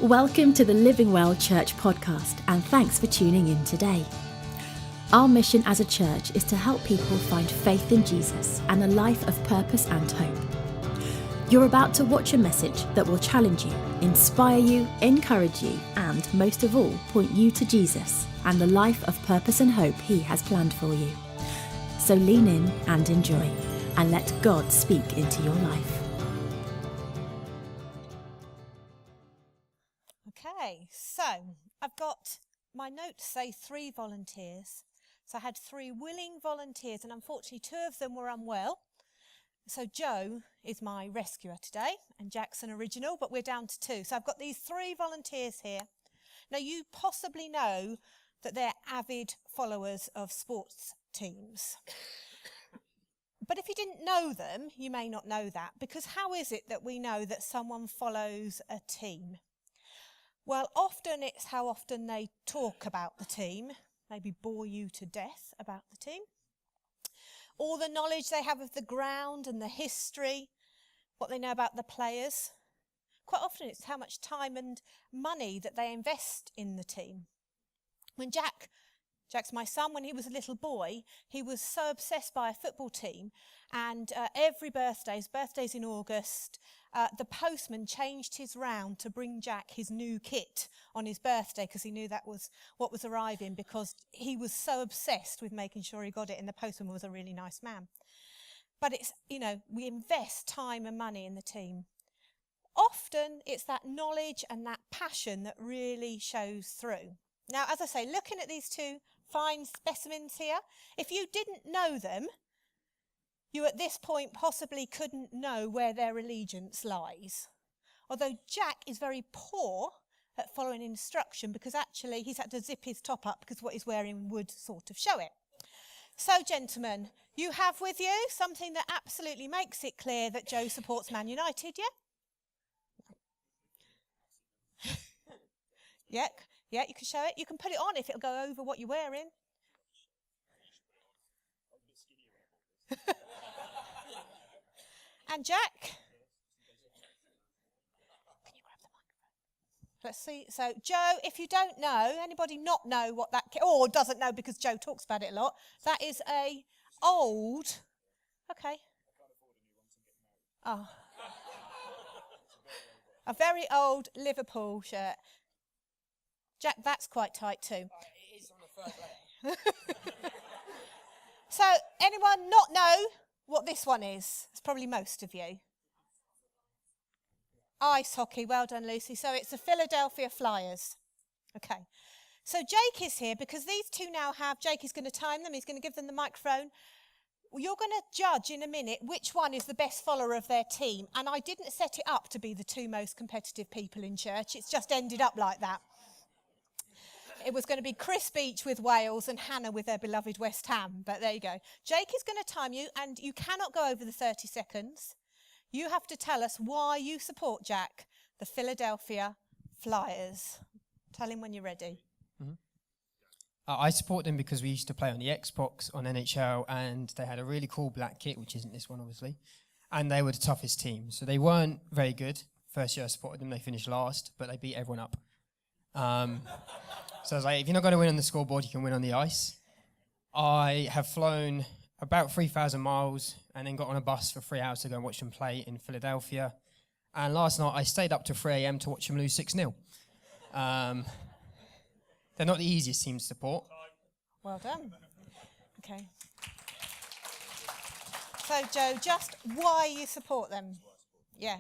Welcome to the Living Well Church podcast, and thanks for tuning in today. Our mission as a church is to help people find faith in Jesus and a life of purpose and hope. You're about to watch a message that will challenge you, inspire you, encourage you, and most of all, point you to Jesus and the life of purpose and hope He has planned for you. So lean in and enjoy, and let God speak into your life. Okay, so I've got my note to say 3 volunteers. So I had 3 willing volunteers, and unfortunately 2 of them were unwell. So Joe is my rescuer today, and Jack's an original, but we're down to 2. So I've got these 3 volunteers here. Now you possibly know that they're avid followers of sports teams. But if you didn't know them, you may not know that, because how is it that we know that someone follows a team? Well, often it's how often they talk about the team, maybe bore you to death about the team. All the knowledge they have of the ground and the history, what they know about the players. Quite often it's how much time and money that they invest in the team. When Jack's my son, when he was a little boy, he was so obsessed by a football team, and every birthday, his birthday's in August, the postman changed his round to bring Jack his new kit on his birthday, because he knew that was what was arriving, because he was so obsessed with making sure he got it, and the postman was a really nice man. But it's, we invest time and money in the team. Often it's that knowledge and that passion that really shows through. Now, as I say, looking at these 2 fine specimens here, if you didn't know them, you at this point possibly couldn't know where their allegiance lies. Although Jack is very poor at following instruction, because actually he's had to zip his top up because what he's wearing would sort of show it. So, gentlemen, you have with you something that absolutely makes it clear that Joe supports Man United, yeah? Yeah, you can show it. You can put it on if it'll go over what you're wearing. And Jack? Can you grab the microphone? Let's see. So, Joe, if you don't know, anybody not know what that, or doesn't know because Joe talks about it a lot, that is a old, okay. Oh. A very old Liverpool shirt. Jack, that's quite tight too. It is on the first leg. So, anyone not know what this one is? It's probably most of you. Ice hockey, well done, Lucy. So it's the Philadelphia Flyers. Okay. So Jake is here because these 2 now have, Jake is going to time them, he's going to give them the microphone. You're going to judge in a minute which one is the best follower of their team. And I didn't set it up to be the 2 most competitive people in church. It's just ended up like that. It was going to be Chris Beach with Wales and Hannah with their beloved West Ham. But there you go. Jake is going to time you, and you cannot go over the 30 seconds. You have to tell us why you support, Jack, the Philadelphia Flyers. Tell him when you're ready. Mm-hmm. I support them because we used to play on the Xbox on NHL, and they had a really cool black kit, which isn't this one, obviously. And they were the toughest team. So they weren't very good. First year I supported them, they finished last, but they beat everyone up. So I was like, if you're not going to win on the scoreboard, you can win on the ice. I have flown about 3,000 miles and then got on a bus for 3 hours to go and watch them play in Philadelphia. And last night I stayed up till 3 a.m. to watch them lose 6-0. They're not the easiest team to support. Well done. Okay. So, Joe, just why you support them? Yeah.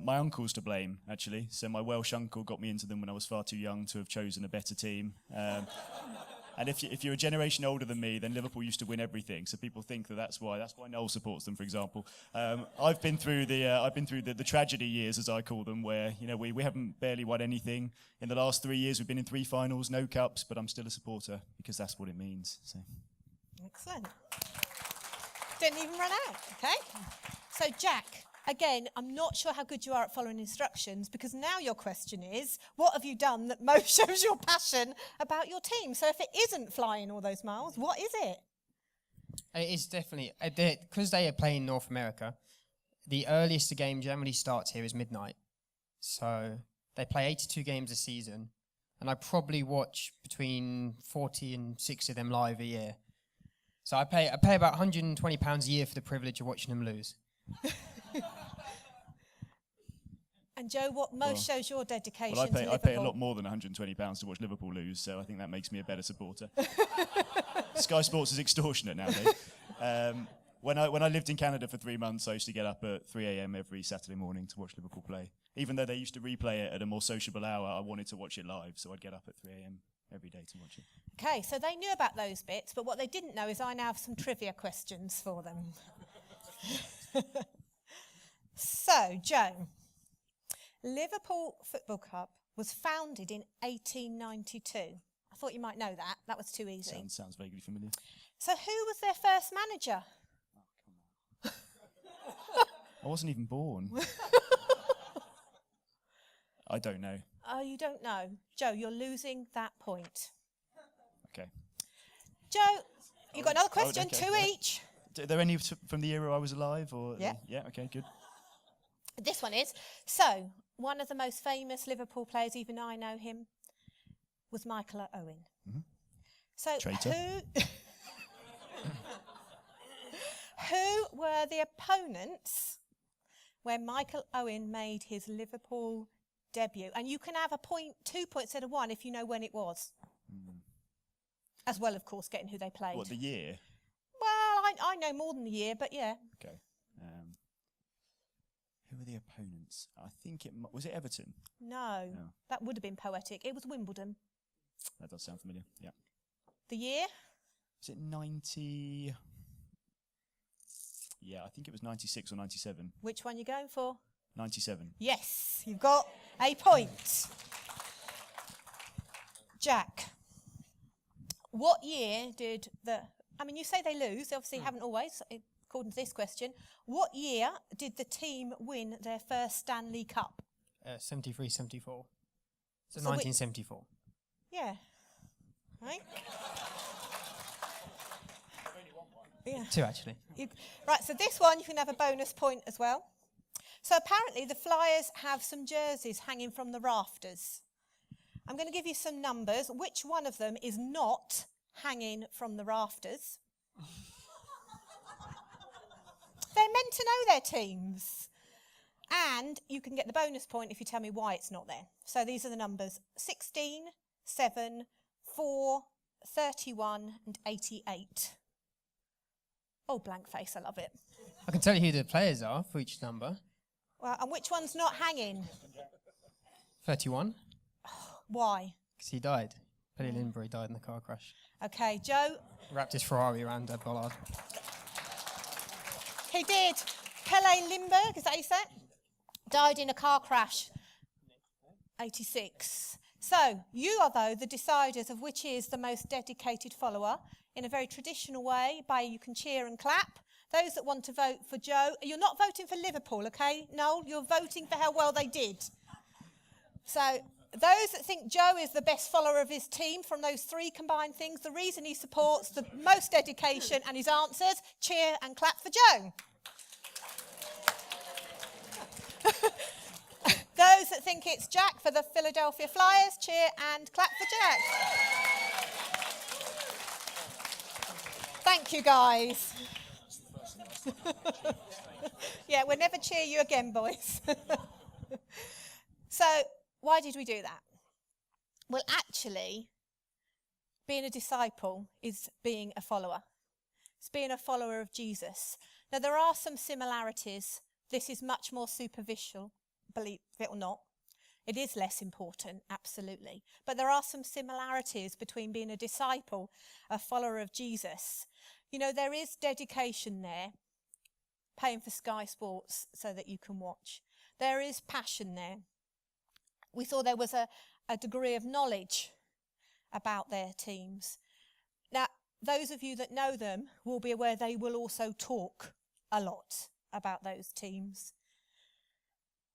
My uncle's to blame, actually. So my Welsh uncle got me into them when I was far too young to have chosen a better team. And if you're a generation older than me, then Liverpool used to win everything. So people think that's why Noel supports them, for example. I've been through the tragedy years, as I call them, where we haven't barely won anything. In the last 3 years, we've been in 3 finals, no cups, but I'm still a supporter because that's what it means. So. Excellent. Didn't even run out. Okay. So Jack. Again, I'm not sure how good you are at following instructions, because now your question is, what have you done that most shows your passion about your team? So if it isn't flying all those miles, what is it? It is definitely, because they are playing North America, the earliest the game generally starts here is midnight. So They play 82 games a season, and I probably watch between 40 and 60 of them live a year. So I pay about £120 a year for the privilege of watching them lose. And Joe, what most shows your dedication Well, to Liverpool? I pay a lot more than £120 to watch Liverpool lose, so I think that makes me a better supporter. Sky Sports is extortionate nowadays. When I lived in Canada for 3 months, I used to get up at 3 a.m. every Saturday morning to watch Liverpool play. Even though they used to replay it at a more sociable hour, I wanted to watch it live, so I'd get up at 3 a.m. every day to watch it. Okay, so they knew about those bits, but what they didn't know is I now have some trivia questions for them. So, Joe, Liverpool Football Club was founded in 1892. I thought you might know that. That was too easy. Sounds vaguely familiar. So who was their first manager? I wasn't even born. I don't know. Oh, you don't know. Joe, you're losing that point. Okay. Joe, you've got another question, okay, two right. each. Are there any from the era I was alive? Or Yeah. Yeah, okay, good. This one is. So, one of the most famous Liverpool players, even I know him, was Michael Owen. Mm-hmm. So, Traitor. who were the opponents when Michael Owen made his Liverpool debut? And you can have a point, 2 points instead of one if you know when it was. As well, of course, getting who they played. What, the year? Well, I know more than the year, but yeah. Okay. Who were the opponents? I think was it Everton? No, that would have been poetic. It was Wimbledon. That does sound familiar, yeah. The year? Was it 90? Yeah, I think it was 96 or 97. Which one you going for? 97. Yes, you've got a point. Jack, what year did you say they lose, they obviously haven't always, according to this question. What year did the team win their first Stanley Cup? 73, 74. So, So 1974. Yeah. Right? Yeah. Two, actually. Right, so this one you can have a bonus point as well. So apparently the Flyers have some jerseys hanging from the rafters. I'm going to give you some numbers. Which one of them is not hanging from the rafters? They're meant to know their teams. And you can get the bonus point if you tell me why it's not there. So these are the numbers: 16, 7, 4, 31 and 88. Oh, blank face, I love it. I can tell you who the players are for each number. Well, and which one's not hanging? 31, Why? because he died. Billy Lindbergh died in the car crash. Okay, Joe. Wrapped his Ferrari around Bollard. He did. Pele Lindbergh, is that how you say it? Died in a car crash. 86. So, you are, though, the deciders of which is the most dedicated follower. In a very traditional way, you can cheer and clap. Those that want to vote for Joe, you're not voting for Liverpool, okay? No, you're voting for how well they did. So, those that think Joe is the best follower of his team from those three combined things, the reason he supports the most dedication and his answers, cheer and clap for Joe. Those that think it's Jack for the Philadelphia Flyers, cheer and clap for Jack. Thank you, guys. Yeah, we'll never cheer you again, boys. So, why did we do that? Well, actually, being a disciple is being a follower. It's being a follower of Jesus. Now, there are some similarities. This is much more superficial, believe it or not. It is less important, absolutely. But there are some similarities between being a disciple, a follower of Jesus. You know, there is dedication there, paying for Sky Sports so that you can watch. There is passion there. We saw there was a degree of knowledge about their teams. Now, those of you that know them will be aware they will also talk a lot about those teams.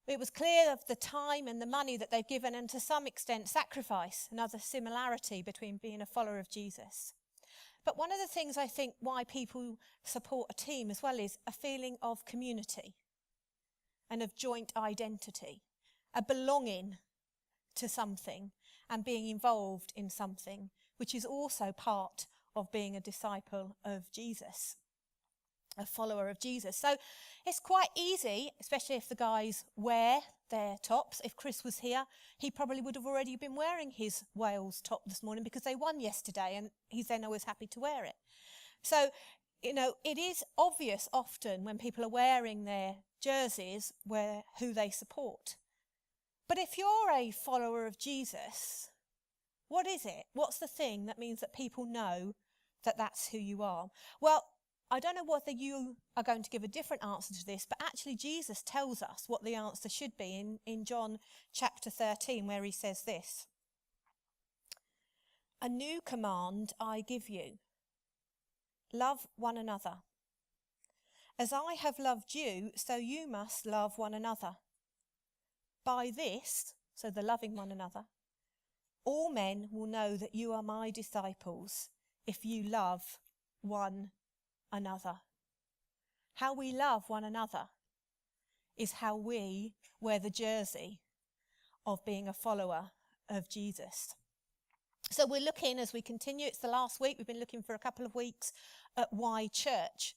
It was clear of the time and the money that they've given, and to some extent sacrifice, another similarity between being a follower of Jesus. But one of the things I think why people support a team as well is a feeling of community and of joint identity, a belonging to something and being involved in something, which is also part of being a disciple of Jesus, a follower of Jesus. So it's quite easy, especially if the guys wear their tops. If Chris was here, he probably would have already been wearing his Wales top this morning because they won yesterday and he's then always happy to wear it. So, it is obvious often when people are wearing their jerseys who they support. But if you're a follower of Jesus, what is it? What's the thing that means that people know that that's who you are? Well, I don't know whether you are going to give a different answer to this, but actually Jesus tells us what the answer should be in John chapter 13, where he says this: "A new command I give you, love one another. As I have loved you, so you must love one another. By this," so the loving one another, "all men will know that you are my disciples, if you love one another." How we love one another is how we wear the jersey of being a follower of Jesus. So we're looking, as we continue, it's the last week, we've been looking for a couple of weeks at why church,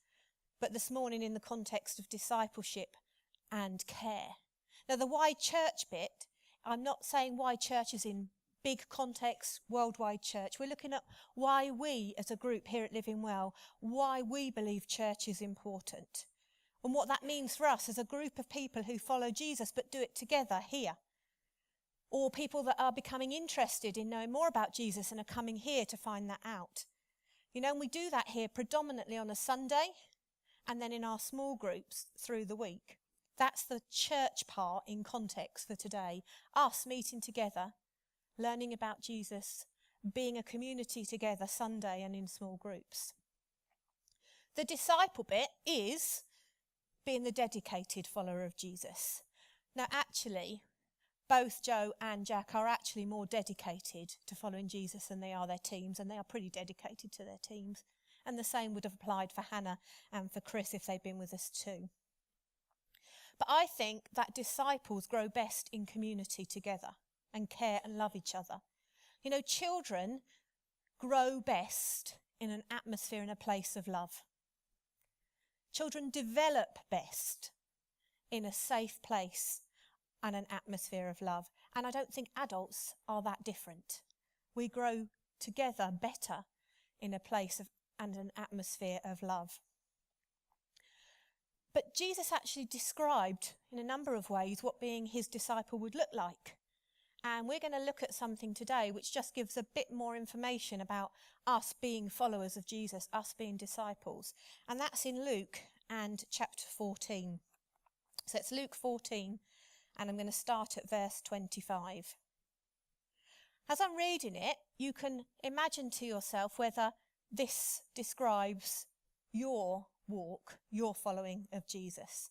but this morning in the context of discipleship and care. Now the why church bit, I'm not saying why church is in big context, worldwide church. We're looking at why we as a group here at Living Well, why we believe church is important and what that means for us as a group of people who follow Jesus but do it together here. Or people that are becoming interested in knowing more about Jesus and are coming here to find that out. And we do that here predominantly on a Sunday and then in our small groups through the week. That's the church part in context for today. Us meeting together, learning about Jesus, being a community together Sunday and in small groups. The disciple bit is being the dedicated follower of Jesus. Now actually, both Joe and Jack are actually more dedicated to following Jesus than they are their teams, and they are pretty dedicated to their teams. And the same would have applied for Hannah and for Chris if they'd been with us too. But I think that disciples grow best in community together and care and love each other. Children grow best in an atmosphere and a place of love. Children develop best in a safe place and an atmosphere of love. And I don't think adults are that different. We grow together better in a place of and an atmosphere of love. But Jesus actually described in a number of ways what being his disciple would look like. And we're going to look at something today which just gives a bit more information about us being followers of Jesus, us being disciples. And that's in Luke and chapter 14. So it's Luke 14, and I'm going to start at verse 25. As I'm reading it, you can imagine to yourself whether this describes your walk, your following of Jesus.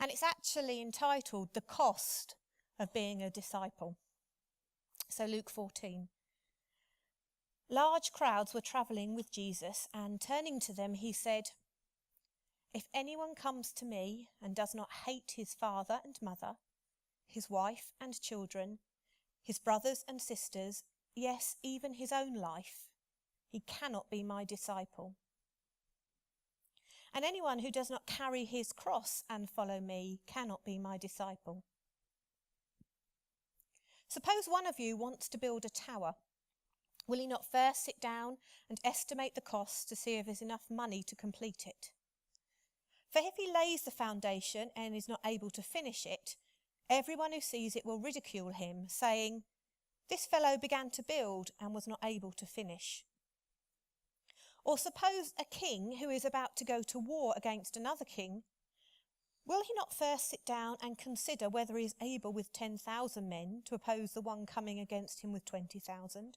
And it's actually entitled The Cost of Being a Disciple. So Luke 14. Large crowds were travelling with Jesus, and turning to them he said, "If anyone comes to me and does not hate his father and mother, his wife and children, his brothers and sisters, yes, even his own life, he cannot be my disciple. And anyone who does not carry his cross and follow me cannot be my disciple. Suppose one of you wants to build a tower. Will he not first sit down and estimate the costs to see if there's enough money to complete it? For if he lays the foundation and is not able to finish it, everyone who sees it will ridicule him, saying, 'This fellow began to build and was not able to finish.' Or suppose a king who is about to go to war against another king, will he not first sit down and consider whether he is able with 10,000 men to oppose the one coming against him with 20,000?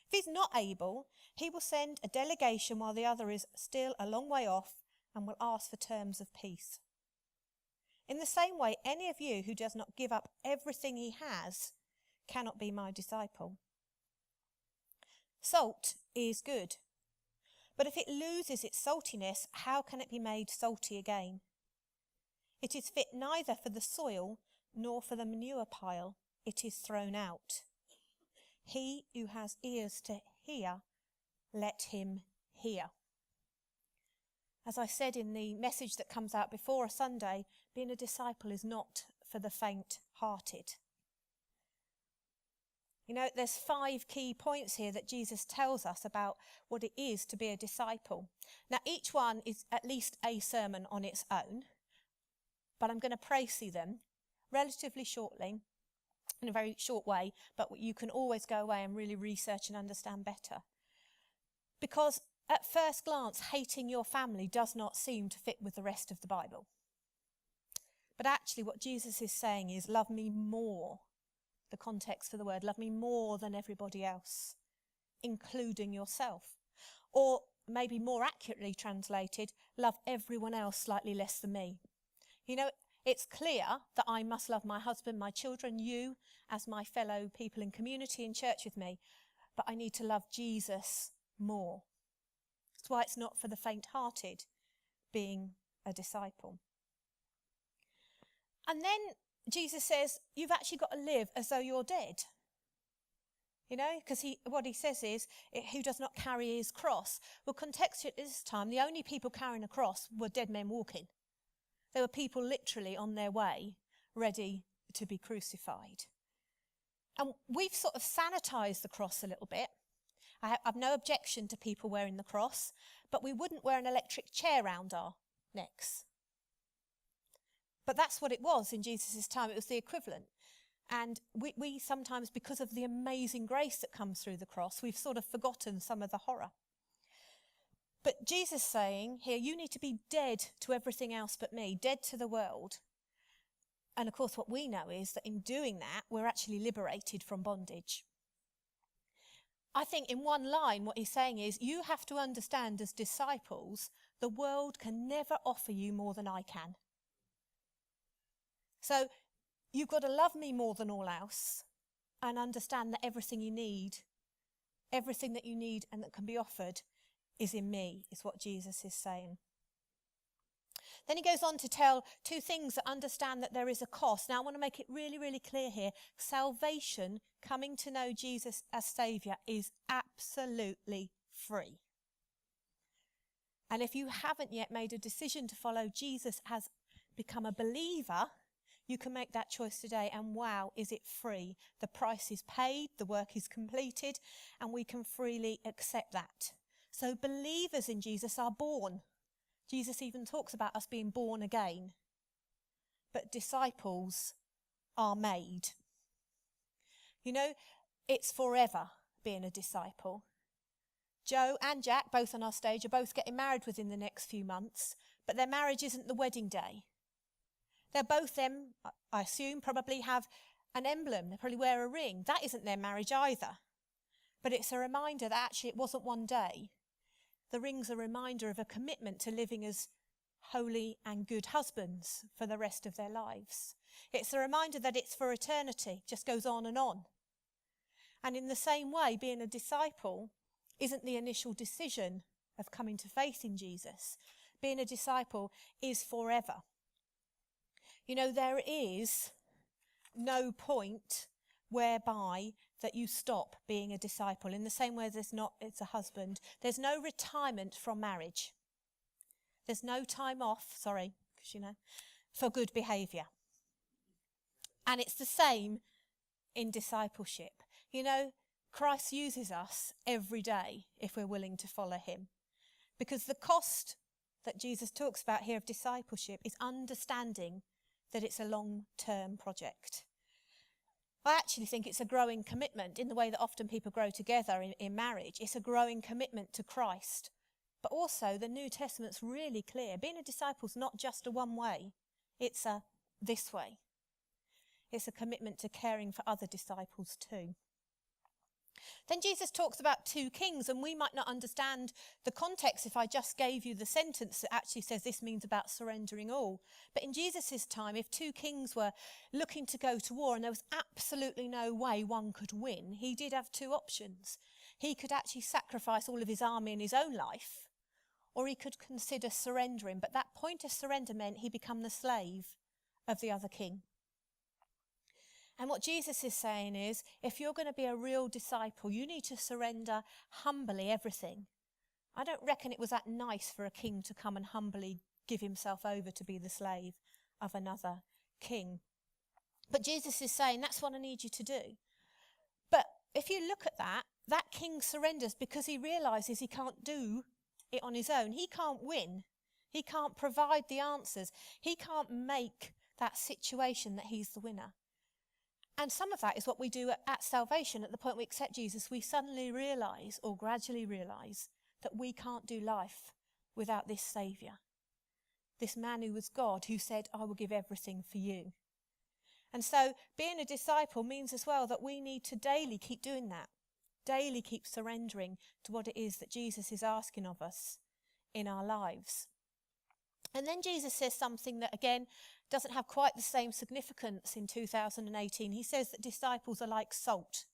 If he's not able, he will send a delegation while the other is still a long way off and will ask for terms of peace. In the same way, any of you who does not give up everything he has cannot be my disciple. Salt is good, but if it loses its saltiness, how can it be made salty again? It is fit neither for the soil nor for the manure pile, it is thrown out. He who has ears to hear, let him hear. As I said in the message that comes out before a Sunday, being a disciple is not for the faint-hearted. You know, there's 5 key points here that Jesus tells us about what it is to be a disciple. Now, each one is at least a sermon on its own, but I'm going to précis them relatively shortly, in a very short way, but you can always go away and really research and understand better. Because at first glance, hating your family does not seem to fit with the rest of the Bible. But actually what Jesus is saying is, love me more. The context for the word, love me more than everybody else, including yourself. Or maybe more accurately translated, love everyone else slightly less than me. You know, it's clear that I must love my husband, my children, you as my fellow people in community and church with me, but I need to love Jesus more. That's why it's not for the faint-hearted being a disciple. And then Jesus says, you've actually got to live as though you're dead. You know, because what he says is, who does not carry his cross. Well, contextually at this time, the only people carrying a cross were dead men walking. There were people literally on their way, ready to be crucified. And we've sort of sanitized the cross a little bit. I've no objection to people wearing the cross, but we wouldn't wear an electric chair round our necks. But that's what it was in Jesus' time. It was the equivalent. And we sometimes, because of the amazing grace that comes through the cross, we've sort of forgotten some of the horror. But Jesus saying here, you need to be dead to everything else but me, dead to the world. And of course, what we know is that in doing that, we're actually liberated from bondage. I think in one line, what he's saying is, you have to understand as disciples, the world can never offer you more than I can. So you've got to love me more than all else and understand that everything you need and that can be offered is in me, is what Jesus is saying. Then he goes on to tell 2 things that understand that there is a cost. Now I want to make it really, really clear here. Salvation, coming to know Jesus as Saviour, is absolutely free. And if you haven't yet made a decision to follow Jesus as become a believer, you can make that choice today, and wow, is it free. The price is paid, the work is completed, and we can freely accept that. So believers in Jesus are born. Jesus even talks about us being born again. But disciples are made. You know, it's forever being a disciple. Joe and Jack, both on our stage, are both getting married within the next few months, but their marriage isn't the wedding day. They're both them, I assume, probably have an emblem. They probably wear a ring. That isn't their marriage either. But it's a reminder that actually it wasn't one day. The ring's a reminder of a commitment to living as holy and good husbands for the rest of their lives. It's a reminder that it's for eternity, just goes on and on. And in the same way, being a disciple isn't the initial decision of coming to faith in Jesus. Being a disciple is forever. You know, there is no point whereby that you stop being a disciple. In the same way it's a husband. There's no retirement from marriage. There's no time off, for good behaviour. And it's the same in discipleship. You know, Christ uses us every day if we're willing to follow him. Because the cost that Jesus talks about here of discipleship is understanding that it's a long-term project. I actually think it's a growing commitment in the way that often people grow together in marriage. It's a growing commitment to Christ. But also the New Testament's really clear. Being a disciple is not just a one way. It's a this way. It's a commitment to caring for other disciples too. Then Jesus talks about 2 kings, and we might not understand the context if I just gave you the sentence that actually says this means about surrendering all. But in Jesus' time, if 2 kings were looking to go to war and there was absolutely no way one could win, he did have 2 options. He could actually sacrifice all of his army and his own life, or he could consider surrendering. But that point of surrender meant he become the slave of the other king. And what Jesus is saying is, if you're going to be a real disciple, you need to surrender humbly everything. I don't reckon it was that nice for a king to come and humbly give himself over to be the slave of another king. But Jesus is saying, that's what I need you to do. But if you look at that king surrenders because he realises he can't do it on his own. He can't win. He can't provide the answers. He can't make that situation that he's the winner. And some of that is what we do at salvation. At the point we accept Jesus, we suddenly realise, or gradually realise, that we can't do life without this Saviour. This man who was God, who said, I will give everything for you. And so being a disciple means as well that we need to daily keep doing that. Daily keep surrendering to what it is that Jesus is asking of us in our lives. And then Jesus says something that, again, doesn't have quite the same significance in 2018. He says that disciples are like salt.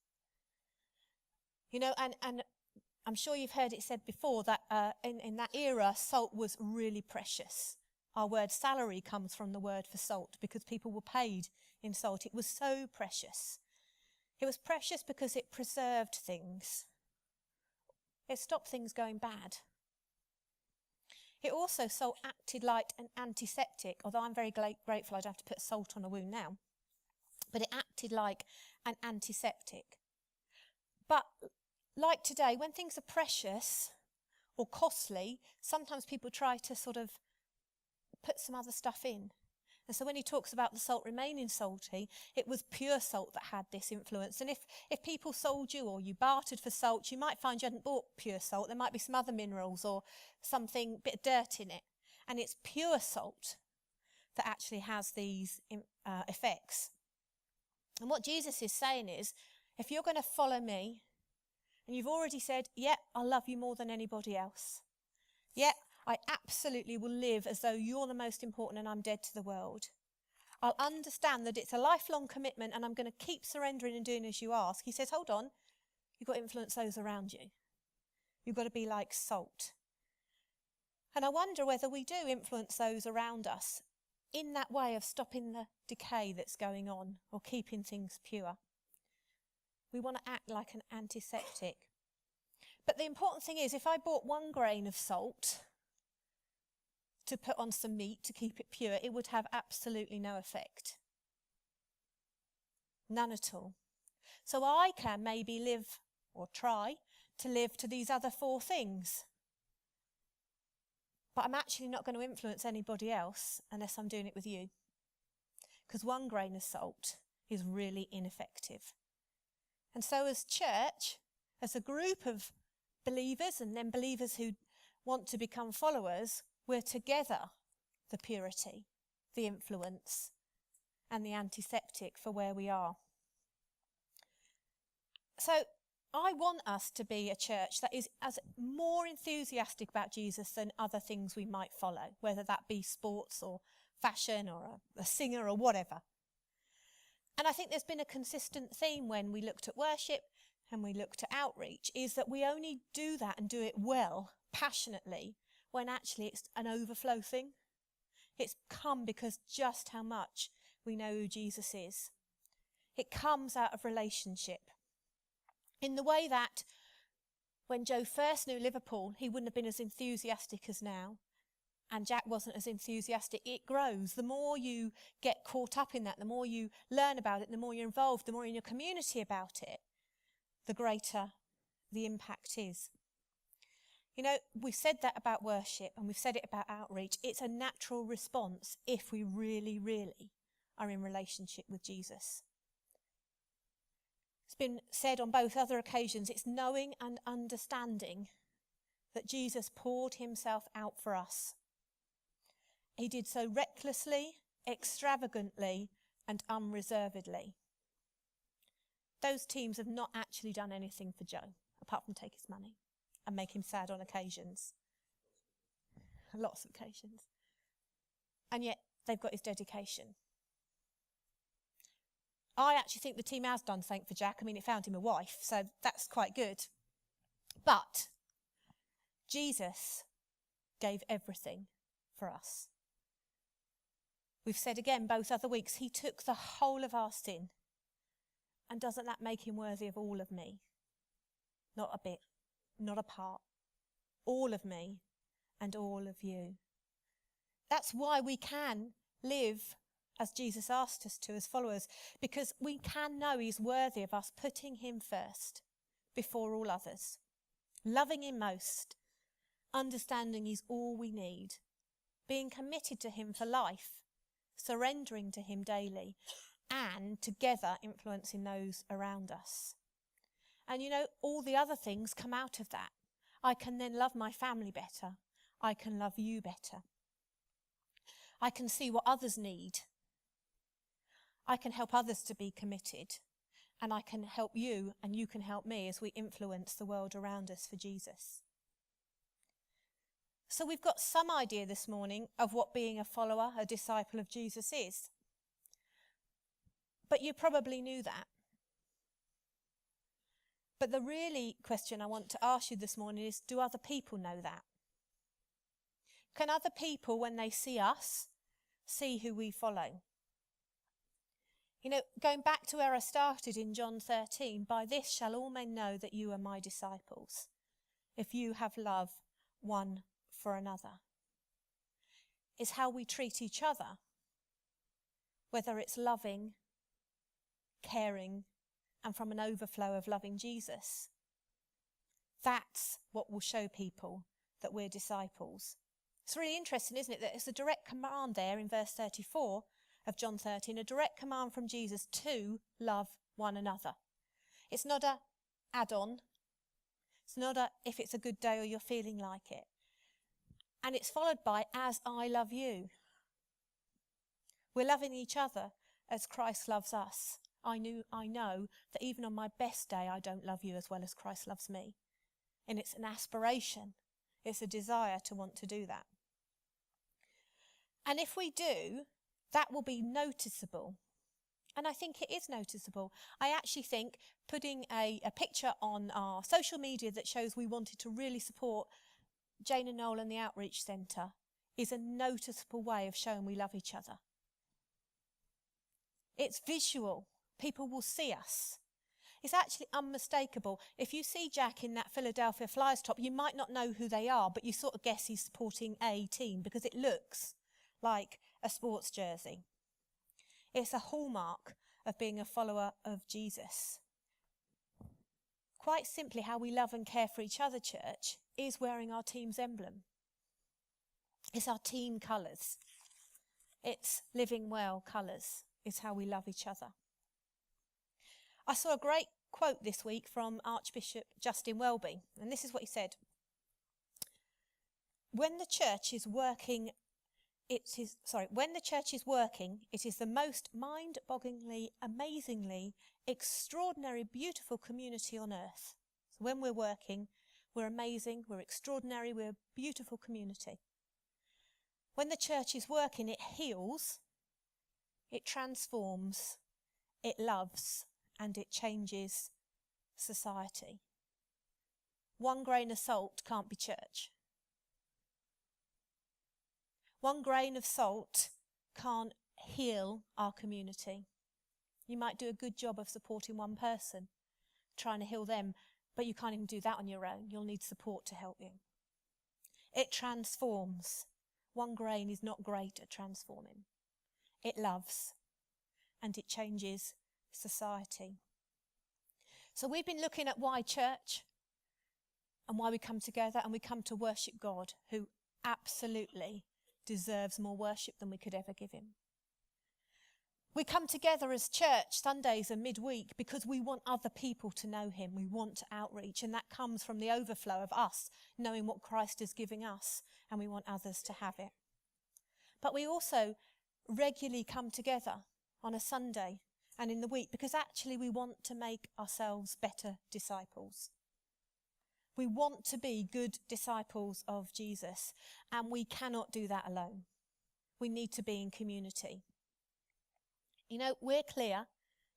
You know, and I'm sure you've heard it said before that in that era, salt was really precious. Our word salary comes from the word for salt because people were paid in salt. It was so precious. It was precious because it preserved things. It stopped things going bad. It also, salt acted like an antiseptic, although I'm very grateful I don't have to put salt on a wound now. But it acted like an antiseptic. But like today, when things are precious or costly, sometimes people try to sort of put some other stuff in. And so when he talks about the salt remaining salty, it was pure salt that had this influence. And if people sold you or you bartered for salt, you might find you hadn't bought pure salt. There might be some other minerals or something, bit of dirt in it. And it's pure salt that actually has these effects. And what Jesus is saying is, if you're going to follow me, and you've already said, yeah, I love you more than anybody else. Yeah, I absolutely will live as though you're the most important and I'm dead to the world. I'll understand that it's a lifelong commitment and I'm going to keep surrendering and doing as you ask. He says, hold on, you've got to influence those around you. You've got to be like salt. And I wonder whether we do influence those around us in that way of stopping the decay that's going on or keeping things pure. We want to act like an antiseptic. But the important thing is, if I bought 1 grain of salt to put on some meat to keep it pure, it would have absolutely no effect. None at all. So I can maybe live, or try to live to these other 4 things. But I'm actually not going to influence anybody else unless I'm doing it with you. Because 1 grain of salt is really ineffective. And so as church, as a group of believers and then believers who want to become followers, we're together the purity, the influence, and the antiseptic for where we are. So I want us to be a church that is as more enthusiastic about Jesus than other things we might follow, whether that be sports or fashion or a singer or whatever. And I think there's been a consistent theme when we looked at worship and we looked at outreach, is that we only do that and do it well, passionately, when actually it's an overflow thing. It's come because just how much we know who Jesus is. It comes out of relationship. In the way that when Joe first knew Liverpool, he wouldn't have been as enthusiastic as now. And Jack wasn't as enthusiastic. It grows. The more you get caught up in that, the more you learn about it, the more you're involved, the more in your community about it, the greater the impact is. You know, we've said that about worship and we've said it about outreach. It's a natural response if we really, really are in relationship with Jesus. It's been said on both other occasions, it's knowing and understanding that Jesus poured himself out for us. He did so recklessly, extravagantly, and unreservedly. Those teams have not actually done anything for Joe, apart from take his money and make him sad on occasions. Lots of occasions. And yet, they've got his dedication. I actually think the team has done something for Jack. I mean, it found him a wife, so that's quite good. But Jesus gave everything for us. We've said again both other weeks, he took the whole of our sin. And doesn't that make him worthy of all of me? Not a bit, not a part. All of me and all of you. That's why we can live as Jesus asked us to as followers, because we can know he's worthy of us putting him first before all others, loving him most, understanding he's all we need, being committed to him for life, surrendering to him daily, and together influencing those around us. And you know, all the other things come out of that. I can then love my family better. I can love you better. I can see what others need. I can help others to be committed. And I can help you and you can help me as we influence the world around us for Jesus. So we've got some idea this morning of what being a follower, a disciple of Jesus is. But you probably knew that. But the really question I want to ask you this morning is, do other people know that? Can other people, when they see us, see who we follow? You know, going back to where I started in John 13, by this shall all men know that you are my disciples, if you have love one for another. It's how we treat each other, whether it's loving, caring, and from an overflow of loving Jesus. That's what will show people that we're disciples. It's really interesting, isn't it, that it's a direct command there in verse 34 of John 13, a direct command from Jesus to love one another. It's not a add-on. It's not a if it's a good day or you're feeling like it. And it's followed by as I love you. We're loving each other as Christ loves us. I know that even on my best day, I don't love you as well as Christ loves me. And it's an aspiration. It's a desire to want to do that. And if we do, that will be noticeable. And I think it is noticeable. I actually think putting a picture on our social media that shows we wanted to really support Jane and Noel and the Outreach Centre is a noticeable way of showing we love each other. It's visual. People will see us. It's actually unmistakable. If you see Jack in that Philadelphia Flyers top, you might not know who they are, but you sort of guess he's supporting a team because it looks like a sports jersey. It's a hallmark of being a follower of Jesus. Quite simply, how we love and care for each other, church, is wearing our team's emblem. It's our team colours. It's living well colours. It's how we love each other. I saw a great quote this week from Archbishop Justin Welby, and this is what he said. When the church is working, it is the most mind-bogglingly, amazingly, extraordinary, beautiful community on earth. So when we're working, we're amazing, we're extraordinary, we're a beautiful community. When the church is working, it heals, it transforms, it loves, and it changes society. One grain of salt can't be church. One grain of salt can't heal our community. You might do a good job of supporting one person, trying to heal them, but you can't even do that on your own. You'll need support to help you. It transforms. One grain is not great at transforming. It loves, and it changes society. So we've been looking at why church and why we come together, and we come to worship God, who absolutely deserves more worship than we could ever give him. We come together as church Sundays and midweek because we want other people to know him. We want outreach, and that comes from the overflow of us knowing what Christ is giving us, and we want others to have it. But we also regularly come together on a Sunday and in the week because actually we want to make ourselves better disciples. We want to be good disciples of Jesus, and we cannot do that alone. We need to be in community. You know, we're clear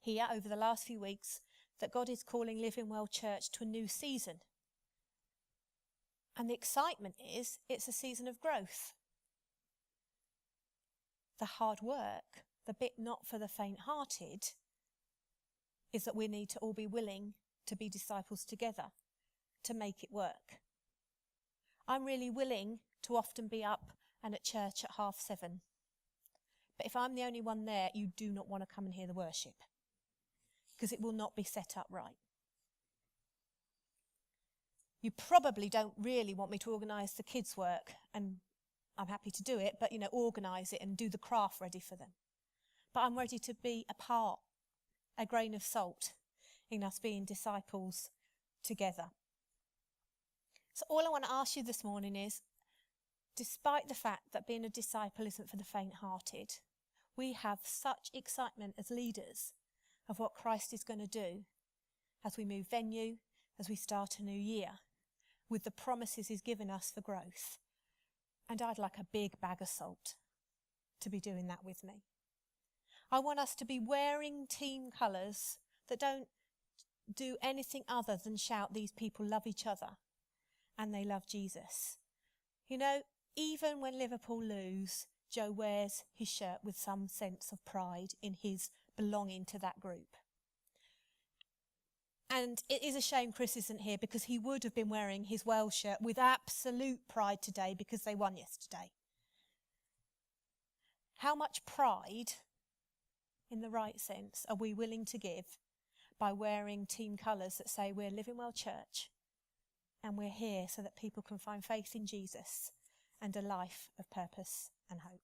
here over the last few weeks that God is calling Living Well Church to a new season. And the excitement is it's a season of growth. The hard work, the bit not for the faint-hearted, is that we need to all be willing to be disciples together to make it work. I'm really willing to often be up and at church at 7:30. But if I'm the only one there, you do not want to come and hear the worship, because it will not be set up right. You probably don't really want me to organise the kids' work, and I'm happy to do it, but, organise it and do the craft ready for them. But I'm ready to be a part, a grain of salt in us being disciples together. So all I want to ask you this morning is, despite the fact that being a disciple isn't for the faint-hearted, we have such excitement as leaders of what Christ is going to do as we move venue, as we start a new year, with the promises he's given us for growth. And I'd like a big bag of salt to be doing that with me. I want us to be wearing team colours that don't do anything other than shout, these people love each other and they love Jesus. Even when Liverpool lose, Joe wears his shirt with some sense of pride in his belonging to that group. And it is a shame Chris isn't here, because he would have been wearing his Wales shirt with absolute pride today because they won yesterday. How much pride, in the right sense, are we willing to give by wearing team colours that say we're Living Well Church and we're here so that people can find faith in Jesus and a life of purpose and hope?